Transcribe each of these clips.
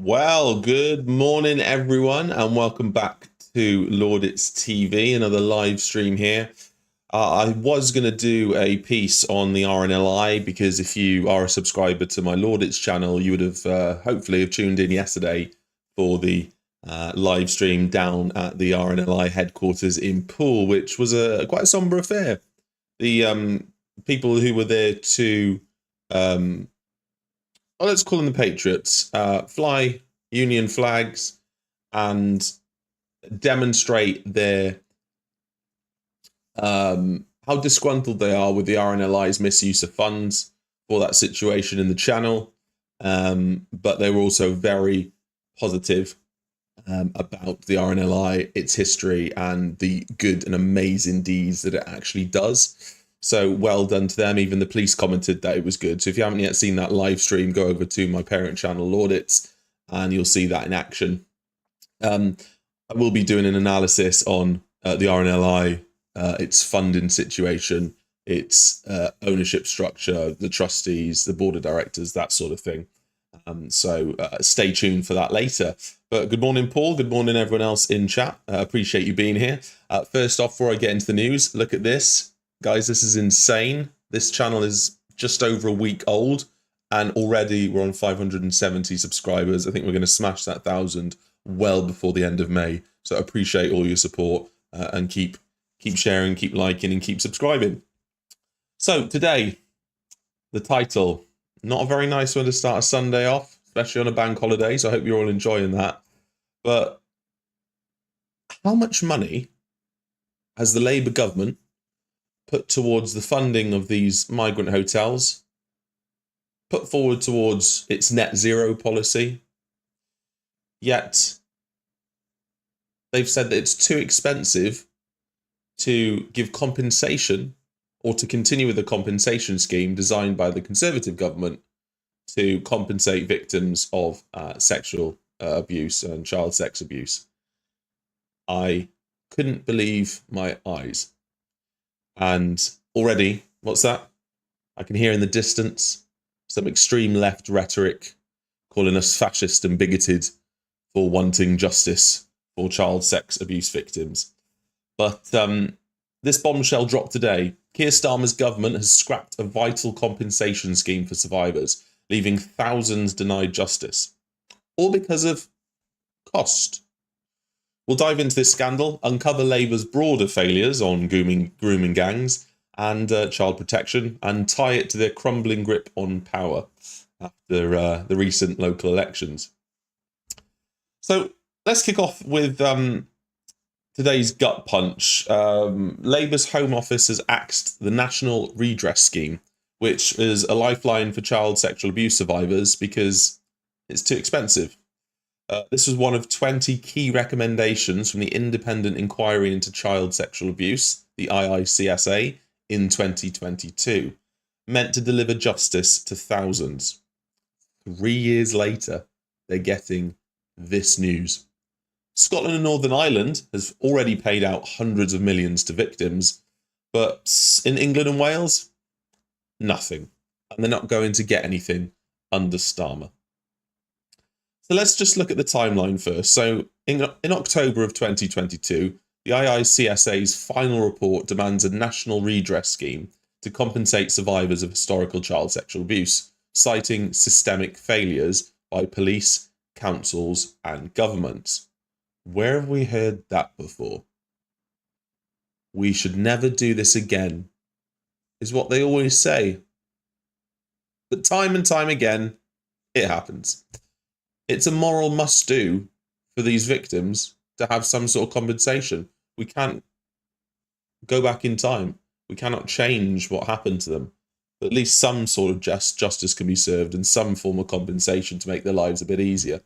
Well, good morning, everyone, and welcome back to Laudits TV, another live stream here. I was going to do a piece on the RNLI because if you are a subscriber to my Laudits channel, you would have hopefully have tuned in yesterday for the live stream down at the RNLI headquarters in Poole, which was quite a somber affair. The people who were there to let's call them the Patriots, fly Union flags and demonstrate their how disgruntled they are with the RNLI's misuse of funds for that situation in the channel. But they were also very positive about the RNLI, its history, and the good and amazing deeds that it actually does. So well done to them. Even the police commented that it was good. So if you haven't yet seen that live stream, go over to my parent channel, Laudits, and you'll see that in action. I will be doing an analysis on the RNLI, its funding situation, its ownership structure, the trustees, the board of directors, that sort of thing. So stay tuned for that later. But good morning, Paul. Good morning, everyone else in chat. Appreciate you being here. First off, before I get into the news, look at this. Guys, this is insane. This channel is just over a week old, and already we're on 570 subscribers. I think we're going to smash that 1,000 well before the end of May. So I appreciate all your support and keep sharing, keep liking, and keep subscribing. So today, the title, not a very nice one to start a Sunday off, especially on a bank holiday. So I hope you're all enjoying that. But how much money has the Labour government put towards the funding of these migrant hotels, put forward towards its net zero policy, yet they've said that it's too expensive to give compensation or to continue with the compensation scheme designed by the Conservative government to compensate victims of sexual abuse and child sex abuse. I couldn't believe my eyes. And already, what's that? I can hear in the distance some extreme left rhetoric calling us fascist and bigoted for wanting justice for child sex abuse victims. But this bombshell dropped today. Keir Starmer's government has scrapped a vital compensation scheme for survivors, leaving thousands denied justice, all because of cost. We'll dive into this scandal, uncover Labour's broader failures on grooming gangs and child protection, and tie it to their crumbling grip on power after the recent local elections. So let's kick off with today's gut punch. Labour's Home Office has axed the National Redress Scheme, which is a lifeline for child sexual abuse survivors because it's too expensive. This was one of 20 key recommendations from the Independent Inquiry into Child Sexual Abuse, the IICSA, in 2022, meant to deliver justice to thousands. 3 years later, they're getting this news. Scotland and Northern Ireland has already paid out hundreds of millions to victims, but in England and Wales, nothing. And they're not going to get anything under Starmer. So let's just look at the timeline first. So in October of 2022, the IICSA's final report demands a national redress scheme to compensate survivors of historical child sexual abuse, citing systemic failures by police, councils, and governments. Where have we heard that before? We should never do this again, is what they always say. But time and time again, it happens. It's a moral must-do for these victims to have some sort of compensation. We can't go back in time. We cannot change what happened to them. But at least some sort of justice can be served and some form of compensation to make their lives a bit easier.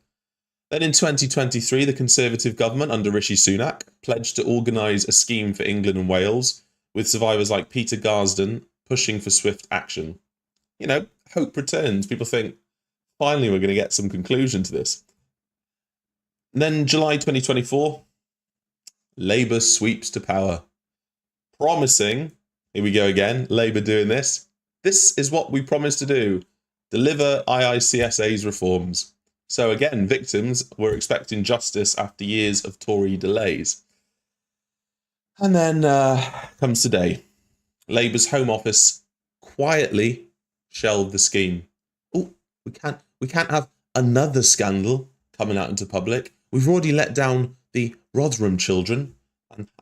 Then in 2023, the Conservative government under Rishi Sunak pledged to organise a scheme for England and Wales, with survivors like Peter Garsden pushing for swift action. You know, hope returns. People think, finally, we're going to get some conclusion to this. And then July 2024, Labour sweeps to power, promising, here we go again, Labour doing this. This is what we promised to do, deliver IICSA's reforms. So again, victims were expecting justice after years of Tory delays. And then comes today. Labour's Home Office quietly shelved the scheme. Oh, we can't have another scandal coming out into public. We've already let down the Rotherham children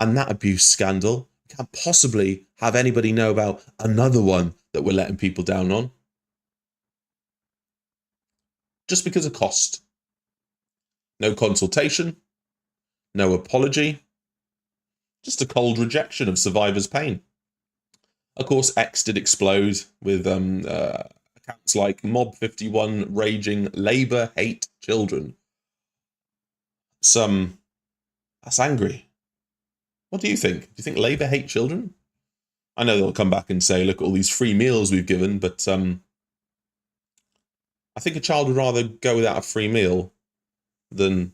and that abuse scandal. We can't possibly have anybody know about another one that we're letting people down on. Just because of cost. No consultation, no apology, just a cold rejection of survivors' pain. Of course, X did explode with accounts like Mob 51 raging Labour hate children. That's angry. What do you think? Do you think Labour hate children? I know they'll come back and say, look at all these free meals we've given, but I think a child would rather go without a free meal than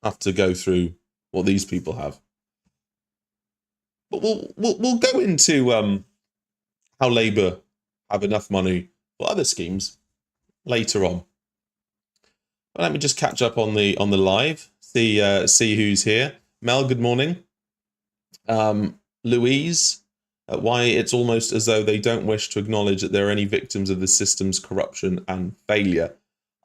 have to go through what these people have. But we'll go into how Labour have enough money for other schemes later on. But let me just catch up on the live. See who's here. Mel, good morning. Louise, why it's almost as though they don't wish to acknowledge that there are any victims of the system's corruption and failure.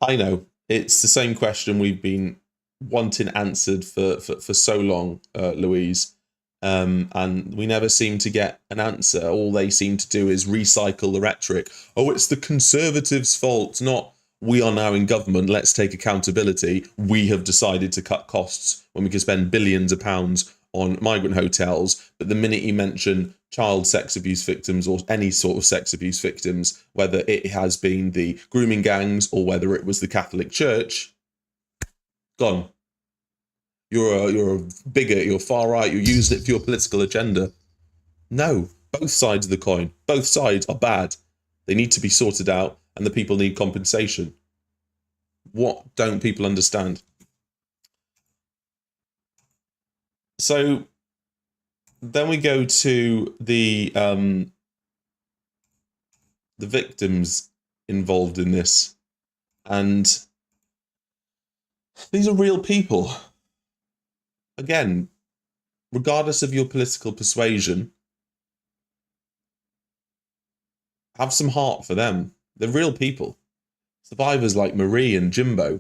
I know it's the same question we've been wanting answered for so long, Louise. And we never seem to get an answer. All they seem to do is recycle the rhetoric. Oh, it's the Conservatives' fault, not we are now in government, let's take accountability. We have decided to cut costs when we can spend billions of pounds on migrant hotels. But the minute you mention child sex abuse victims or any sort of sex abuse victims, whether it has been the grooming gangs or whether it was the Catholic Church, gone. You're a bigot, you're far right, you used it for your political agenda. No, both sides of the coin. Both sides are bad. They need to be sorted out and the people need compensation. What don't people understand? So then we go to the victims involved in this. And these are real people. Again, regardless of your political persuasion, have some heart for them. They're real people. Survivors like Marie and Jimbo.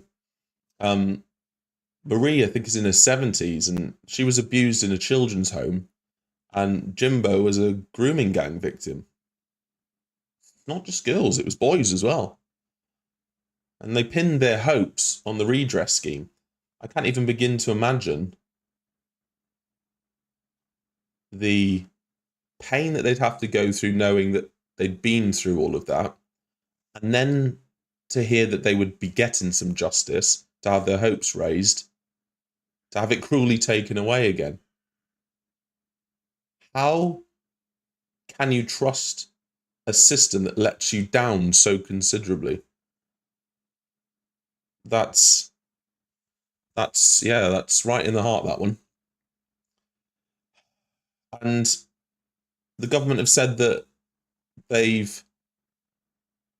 Marie, I think, is in her 70s, and she was abused in a children's home. And Jimbo was a grooming gang victim. Not just girls, it was boys as well. And they pinned their hopes on the redress scheme. I can't even begin to imagine the pain that they'd have to go through knowing that they'd been through all of that, and then to hear that they would be getting some justice, to have their hopes raised, to have it cruelly taken away again. How can you trust a system that lets you down so considerably? That's right in the heart, that one. And the government have said that they've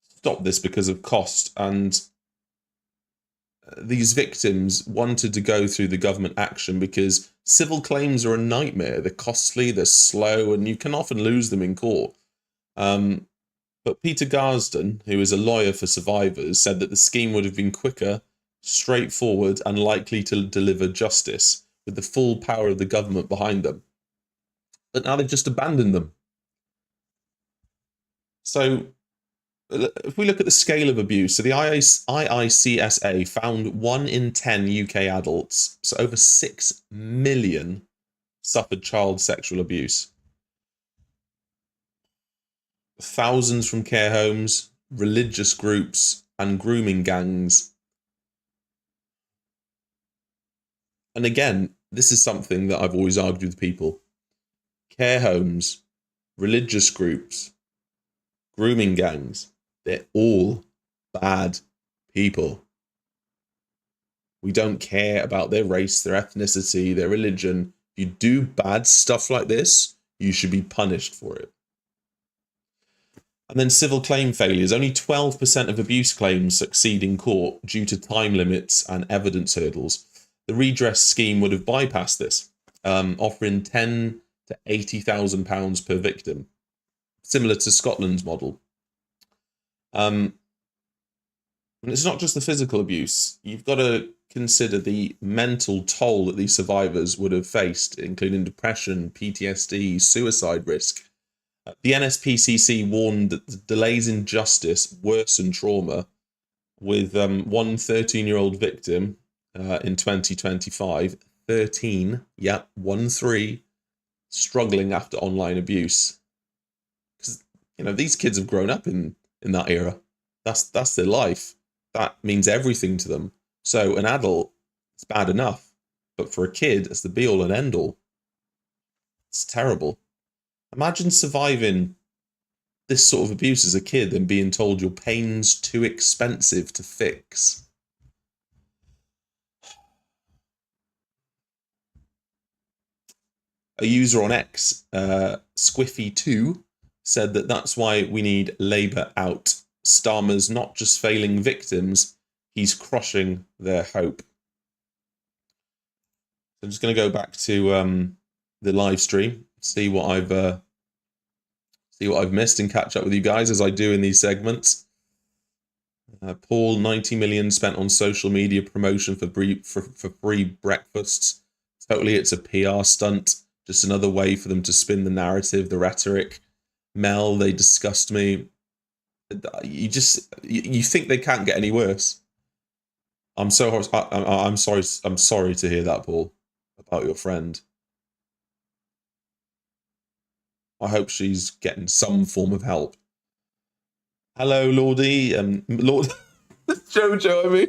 stopped this because of cost, and these victims wanted to go through the government action because civil claims are a nightmare. They're costly, they're slow, and you can often lose them in court. But Peter Garsden, who is a lawyer for survivors, said that the scheme would have been quicker, straightforward, and likely to deliver justice with the full power of the government behind them. But now they've just abandoned them. So if we look at the scale of abuse, so the IICSA found 1 in 10 UK adults, so over 6 million, suffered child sexual abuse. Thousands from care homes, religious groups, and grooming gangs. And again, this is something that I've always argued with people. Care homes, religious groups, grooming gangs, they're all bad people. We don't care about their race, their ethnicity, their religion. If you do bad stuff like this, you should be punished for it. And then civil claim failures. Only 12% of abuse claims succeed in court due to time limits and evidence hurdles. The redress scheme would have bypassed this, offering £10,000 to £80,000 per victim, similar to Scotland's model. And it's not just the physical abuse. You've got to consider the mental toll that these survivors would have faced, including depression, PTSD, suicide risk. The NSPCC warned that the delays in justice worsen trauma, with one 13-year-old victim in 2025, 13, 13, struggling after online abuse. Because, these kids have grown up in that era. That's their life. That means everything to them. So an adult, it's bad enough. But for a kid, it's the be-all and end-all. It's terrible. Imagine surviving this sort of abuse as a kid and being told your pain's too expensive to fix. A user on X, Squiffy2, said that that's why we need Labour out. Starmer's not just failing victims, he's crushing their hope. So I'm just going to go back to the live stream, see what I've missed, and catch up with you guys as I do in these segments. Paul, 90 million spent on social media promotion for free breakfasts. Totally, it's a PR stunt. Just another way for them to spin the narrative, the rhetoric. Mel, they disgust me. You think they can't get any worse. I'm sorry to hear that, Paul, about your friend. I hope she's getting some form of help. Hello, Lordy. Lord Jojo, I mean.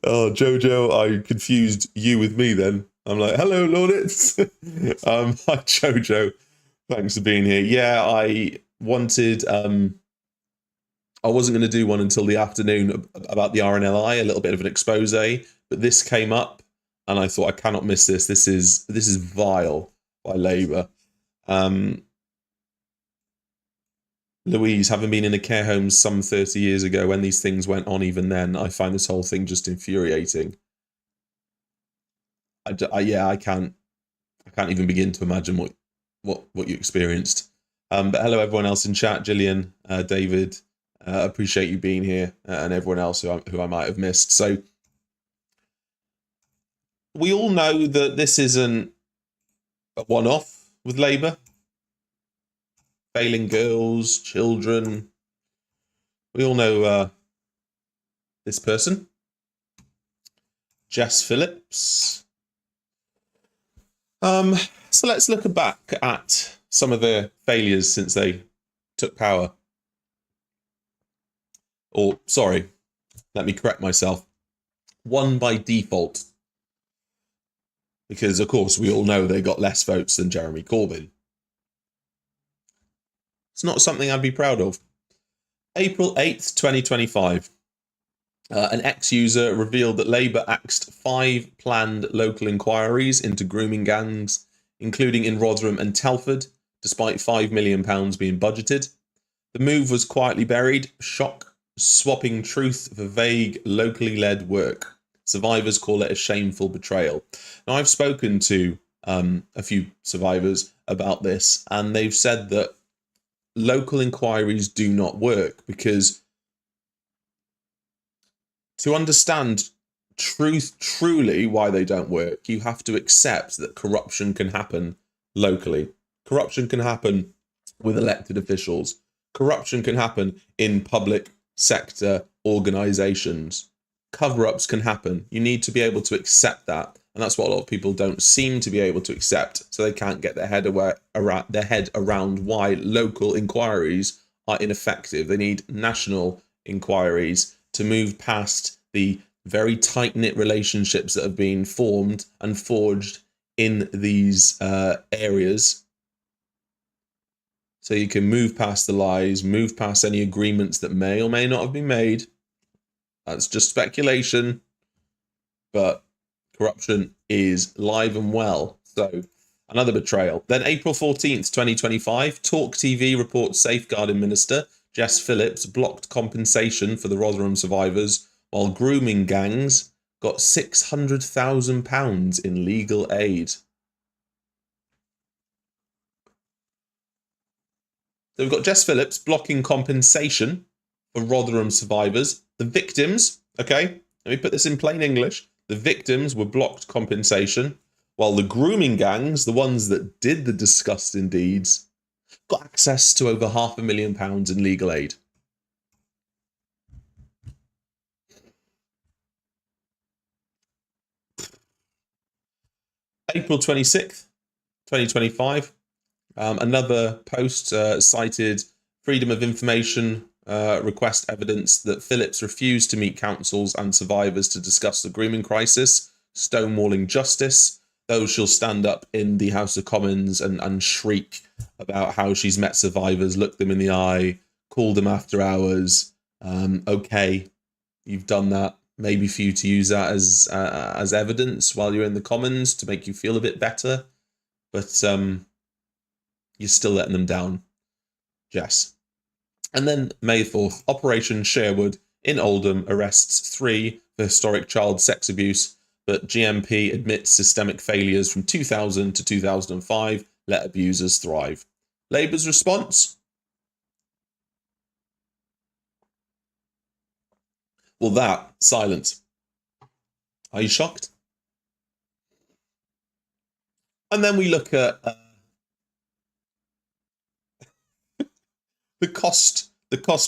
Oh, Jojo, I confused you with me then. I'm like, hello, Lordits. Hi, Jojo. Thanks for being here. Yeah, I wanted... I wasn't going to do one until the afternoon about the RNLI, a little bit of an expose, but this came up, and I thought, I cannot miss this. This is vile by Labour. Louise, having been in a care home some 30 years ago when these things went on, even then, I find this whole thing just infuriating. I can't even begin to imagine what you experienced. But hello, everyone else in chat. Gillian, David, appreciate you being here, and everyone else who I might have missed. So we all know that this isn't a one-off with Labour. Failing girls, children. We all know this person, Jess Phillips. So let's look back at some of their failures since they took power. Or, sorry, let me correct myself. One by default. Because, of course, we all know they got less votes than Jeremy Corbyn. It's not something I'd be proud of. April 8th, 2025. An ex-user revealed that Labour axed 5 planned local inquiries into grooming gangs, including in Rotherham and Telford, despite £5 million being budgeted. The move was quietly buried. Shock, swapping truth for vague, locally led work. Survivors call it a shameful betrayal. Now, I've spoken to a few survivors about this, and they've said that local inquiries do not work because to understand truly why they don't work, you have to accept that corruption can happen locally. Corruption can happen with elected officials. Corruption can happen in public sector organisations. Cover-ups can happen. You need to be able to accept that. And that's what a lot of people don't seem to be able to accept. So they can't get their head around why local inquiries are ineffective. They need national inquiries to move past the very tight-knit relationships that have been formed and forged in these areas. So you can move past the lies, move past any agreements that may or may not have been made. That's just speculation. But corruption is live and well. So Another betrayal. Then April 14th, 2025, Talk TV reports safeguarding minister Jess Phillips blocked compensation for the Rotherham survivors while grooming gangs got £600,000 in legal aid. So we've got Jess Phillips blocking compensation for Rotherham survivors. The victims, okay, let me put this in plain English. The victims were blocked compensation, while the grooming gangs, the ones that did the disgusting deeds, got access to over £500,000 in legal aid. April 26th, 2025, another post cited Freedom of Information request evidence that Phillips refused to meet councils and survivors to discuss the grooming crisis, stonewalling justice. Though she'll stand up in the House of Commons and shriek about how she's met survivors, looked them in the eye, called them after hours. Okay, you've done that. Maybe for you to use that as evidence while you're in the Commons to make you feel a bit better. But you're still letting them down, Jess. And then May 4th, Operation Sherwood in Oldham arrests 3 for historic child sex abuse, but GMP admits systemic failures from 2000 to 2005 let abusers thrive. Labour's response? Well, that, silence. Are you shocked? And then we look at the cost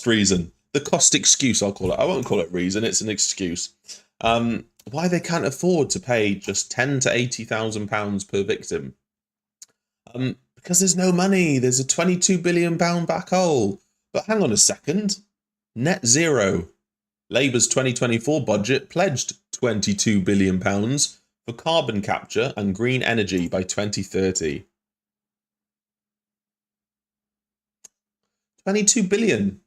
reason, the cost excuse, I'll call it. I won't call it reason, it's an excuse. Why they can't afford to pay just £10,000 to £80,000 per victim. Because there's no money. There's a £22 billion black hole. But hang on a second. Net zero. Labour's 2024 budget pledged £22 billion for carbon capture and green energy by 2030. 22 billion.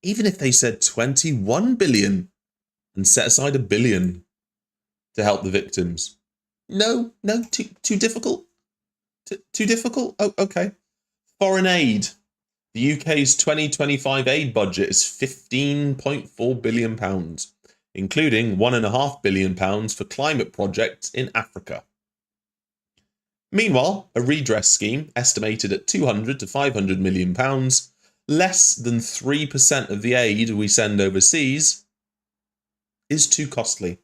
Even if they said 21 billion and set aside £1 billion to help the victims. No, too difficult. Too difficult? Oh, okay. Foreign aid. The UK's 2025 aid budget is £15.4 billion, including £1.5 billion for climate projects in Africa. Meanwhile, a redress scheme estimated at £200 to £500 million, less than 3% of the aid we send overseas, is too costly.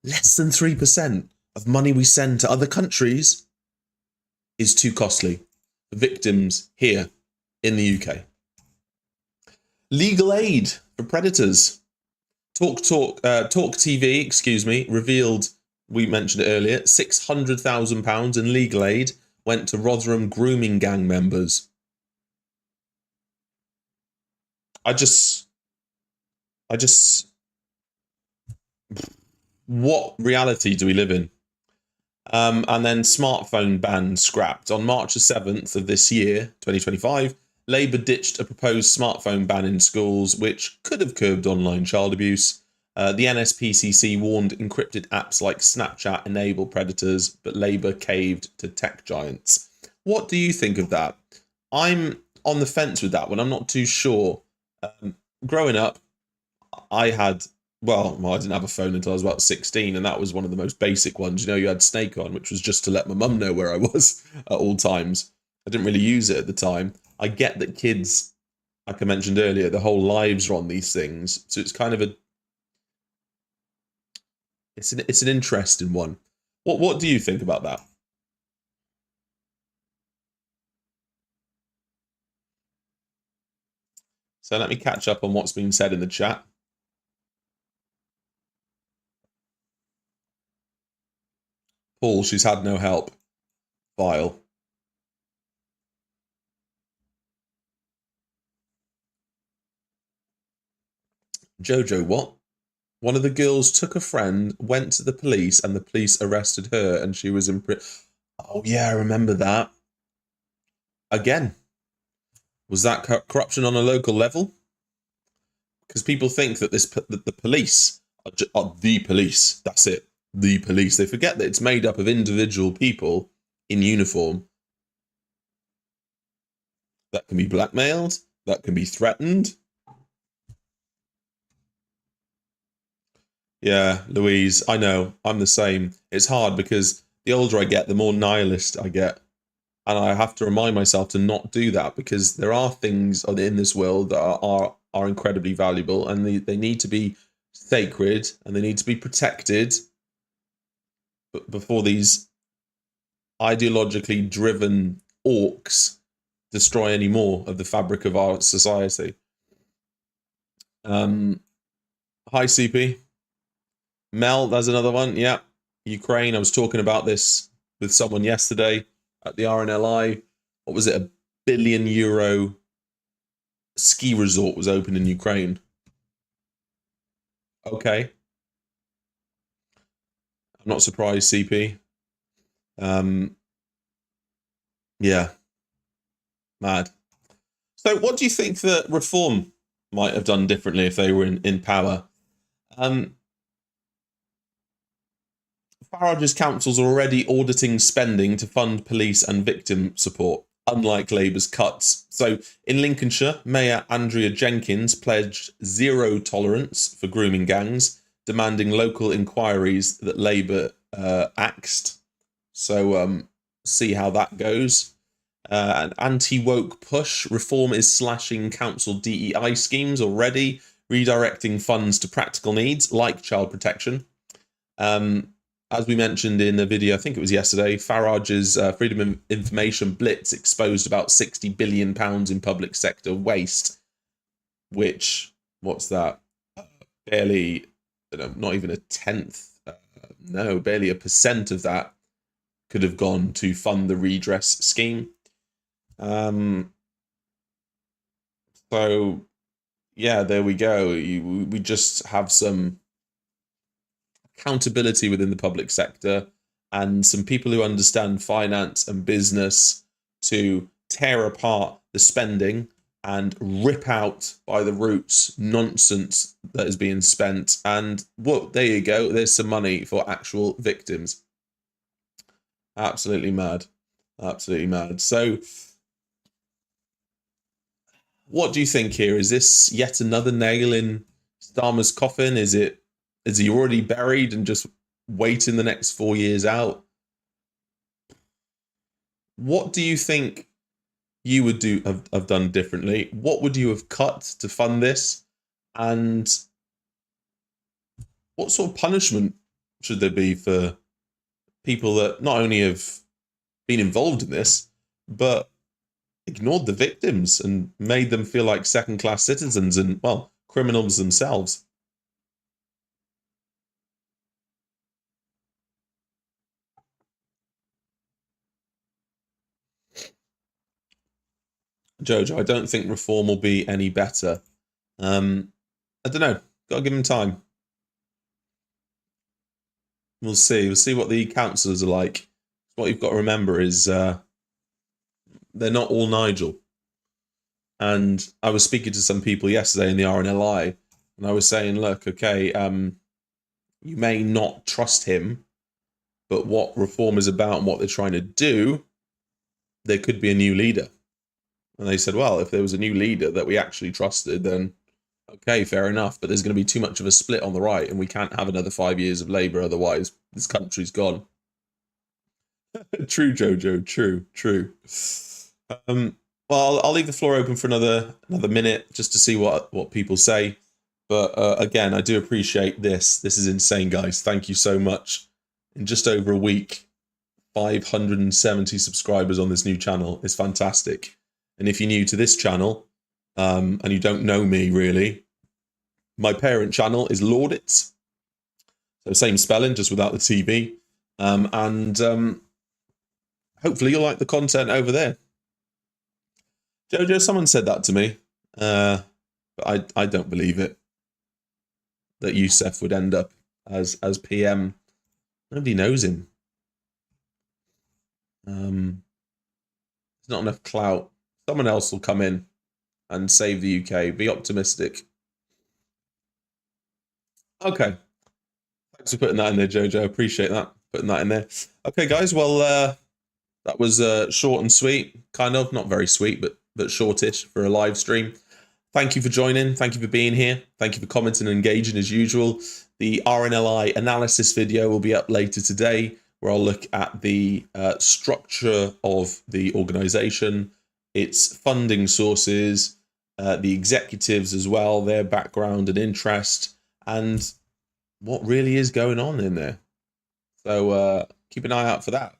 Less than 3% of money we send to other countries is too costly for victims here in the UK. Legal aid for predators. Talk TV, revealed, we mentioned it earlier, £600,000 in legal aid went to Rotherham grooming gang members. What reality do we live in? And then smartphone ban scrapped. On March the 7th of this year, 2025, Labour ditched a proposed smartphone ban in schools, which could have curbed online child abuse. The NSPCC warned encrypted apps like Snapchat enable predators, but Labour caved to tech giants. What do you think of that? I'm on the fence with that one. I'm not too sure. Growing up, I didn't have a phone until I was about 16, and that was one of the most basic ones. You know, you had Snake on, which was just to let my mum know where I was at all times. I didn't really use it at the time. I get that kids, like I mentioned earlier, their whole lives are on these things, so it's kind of it's an interesting one. What do you think about that? So let me catch up on what's been said in the chat. Paul, she's had no help. Vile. Jojo, what? One of the girls took a friend, went to the police, and the police arrested her, and she was in prison. Oh, yeah, I remember that. Again, was that corruption on a local level? Because people think that the police are the police. That's it. the police. They forget that it's made up of individual people in uniform that can be blackmailed, that can be threatened. Yeah, Louise, I know. I'm the same. It's hard because the older I get, the more nihilist I get. And I have to remind myself to not do that, because there are things in this world that are incredibly valuable, and they need to be sacred and they need to be protected before these ideologically driven orcs destroy any more of the fabric of our society. Hi, CP. Mel, there's another one. Yeah, Ukraine. I was talking about this with someone yesterday at the RNLI. What was it? €1 billion ski resort was open in Ukraine. Okay. I'm not surprised, CP. Yeah. Mad. So what do you think that Reform might have done differently if they were in power? Farage's councils are already auditing spending to fund police and victim support, unlike Labour's cuts. So in Lincolnshire, Mayor Andrea Jenkins pledged zero tolerance for grooming gangs, demanding local inquiries that Labour axed. So see how that goes. An anti-woke push. Reform is slashing council DEI schemes already, redirecting funds to practical needs like child protection. As we mentioned in the video, I think it was yesterday, Farage's Freedom of Information Blitz exposed about £60 billion in public sector waste, which, what's that? Barely, not even a tenth, no, barely 1% of that could have gone to fund the redress scheme. So, yeah, there we go. We just have some accountability within the public sector and some people who understand finance and business to tear apart the spending and rip out by the roots nonsense that is being spent. And well, there you go. There's some money for actual victims. Absolutely mad. Absolutely mad. So what do you think here? Is this yet another nail in Starmer's coffin? Is he already buried and just waiting the next 4 years out? What do you think you would have done differently? What would you have cut to fund this? And what sort of punishment should there be for people that not only have been involved in this, but ignored the victims and made them feel like second-class citizens and, well, criminals themselves? Jojo, I don't think Reform will be any better. I don't know. Got to give him time. We'll see. We'll see what the councillors are like. What you've got to remember is they're not all Nigel. And I was speaking to some people yesterday in the RNLI, and I was saying, look, okay, you may not trust him, but what Reform is about and what they're trying to do, there could be a new leader. And they said, well, if there was a new leader that we actually trusted, then okay, fair enough. But there's going to be too much of a split on the right, and we can't have another 5 years of Labour. Otherwise, this country's gone. True, Jojo. True. Well, I'll leave the floor open for another minute just to see what people say. But again, I do appreciate this. This is insane, guys. Thank you so much. In just over a week, 570 subscribers on this new channel is fantastic. And if you're new to this channel, and you don't know me really, my parent channel is Laudits. So same spelling, just without the TV. Hopefully you'll like the content over there. Jojo, someone said that to me, but I don't believe it, that Youssef would end up as PM. Nobody knows him. There's not enough clout. Someone else will come in and save the UK. Be optimistic. Okay. Thanks Thanks for putting that in there, Jojo. Appreciate that. Putting that in there. Okay, guys. Well, that was short and sweet, kind of. Not very sweet, but shortish for a live stream. Thank you for joining. Thank you for being here. Thank you for commenting and engaging as usual. The RNLI analysis video will be up later today, where I'll look at the structure of the organization, its funding sources, the executives as well, their background and interest, and what really is going on in there. So keep an eye out for that.